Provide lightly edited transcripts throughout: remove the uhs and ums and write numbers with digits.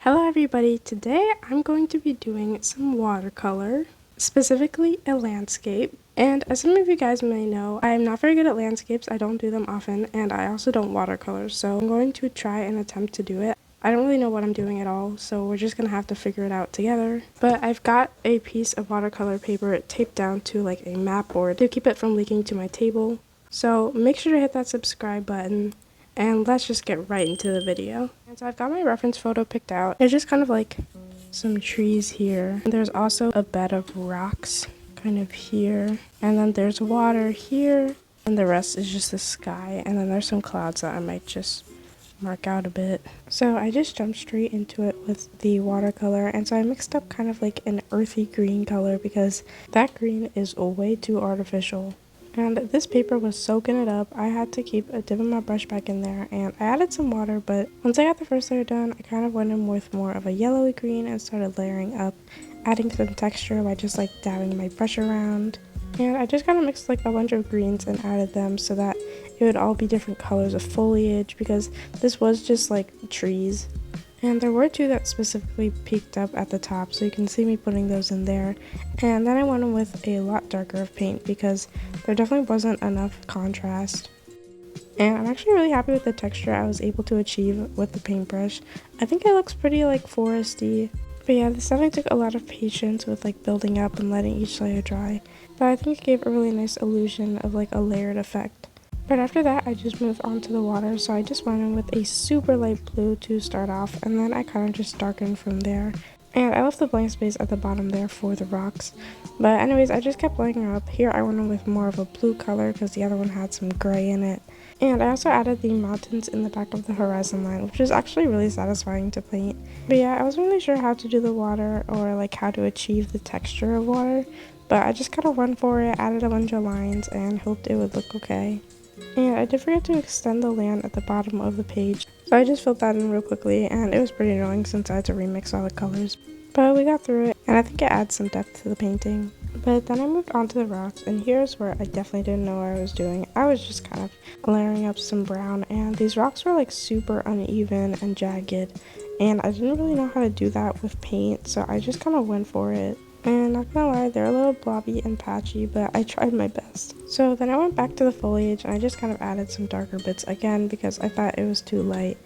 Hello everybody, today I'm going to be doing some watercolor, specifically a landscape. And as some of you guys may know, I'm not very good at landscapes, I don't do them often, and I also don't watercolor, so I'm going to try and attempt to do it. I don't really know what I'm doing at all, so we're just gonna have to figure it out together. But I've got a piece of watercolor paper taped down to like a mat board to keep it from leaking to my table. So make sure to hit that subscribe button. And let's just get right into the video. And so I've got my reference photo picked out. It's just kind of like some trees here. And there's also a bed of rocks kind of here. And then there's water here. And the rest is just the sky. And then there's some clouds that I might just mark out a bit. So I just jumped straight into it with the watercolor. And so I mixed up kind of like an earthy green color because that green is way too artificial. And this paper was soaking it up. I had to keep dipping my brush back in there, and I added some water, but once I got the first layer done, I kind of went in with more of a yellowy green and started layering up, adding some texture by just like dabbing my brush around. And I just kind of mixed like a bunch of greens and added them so that it would all be different colors of foliage because this was just like trees. And there were two that specifically peeked up at the top, so you can see me putting those in there. And then I went in with a lot darker of paint because there definitely wasn't enough contrast. And I'm actually really happy with the texture I was able to achieve with the paintbrush. I think it looks pretty like foresty. But yeah, this definitely took a lot of patience with like building up and letting each layer dry. But I think it gave a really nice illusion of like a layered effect. But after that, I just moved on to the water, so I just went in with a super light blue to start off, and then I kind of just darkened from there. And I left the blank space at the bottom there for the rocks. But anyways, I just kept laying up. Here I went in with more of a blue color because the other one had some gray in it. And I also added the mountains in the back of the horizon line, which was actually really satisfying to paint. But yeah, I wasn't really sure how to do the water or like how to achieve the texture of water. But I just kind of went for it, added a bunch of lines, and hoped it would look okay. And I did forget to extend the land at the bottom of the page, so I just filled that in real quickly, and it was pretty annoying since I had to remix all the colors. But we got through it, and I think it adds some depth to the painting. But then I moved on to the rocks, and here's where I definitely didn't know what I was doing. I was just kind of layering up some brown, and these rocks were like super uneven and jagged, and I didn't really know how to do that with paint, so I just kind of went for it. And not gonna lie, they're a little blobby and patchy, but I tried my best. So then I went back to the foliage and I just kind of added some darker bits again because I thought it was too light.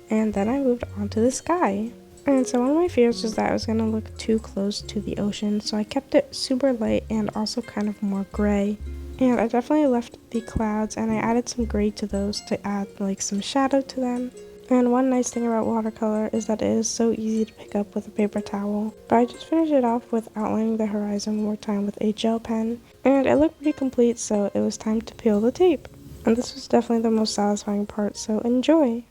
And then I moved on to the sky. And so one of my fears was that I was gonna look too close to the ocean, so I kept it super light and also kind of more gray. And I definitely left the clouds and I added some gray to those to add like some shadow to them. And one nice thing about watercolor is that it is so easy to pick up with a paper towel. But I just finished it off with outlining the horizon one more time with a gel pen, and it looked pretty complete, so it was time to peel the tape. And this was definitely the most satisfying part, so enjoy!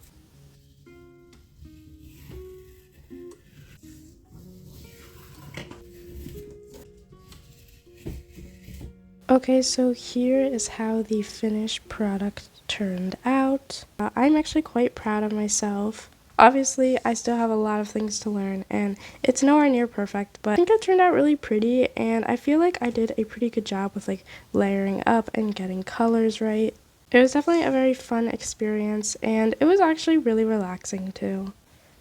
Okay, so here is how the finished product turned out. I'm actually quite proud of myself. Obviously, I still have a lot of things to learn, and it's nowhere near perfect, but I think it turned out really pretty, and I feel like I did a pretty good job with like layering up and getting colors right. It was definitely a very fun experience, and it was actually really relaxing too.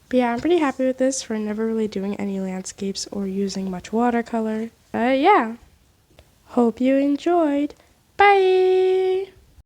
But yeah, I'm pretty happy with this for never really doing any landscapes or using much watercolor. Yeah. Hope you enjoyed. Bye!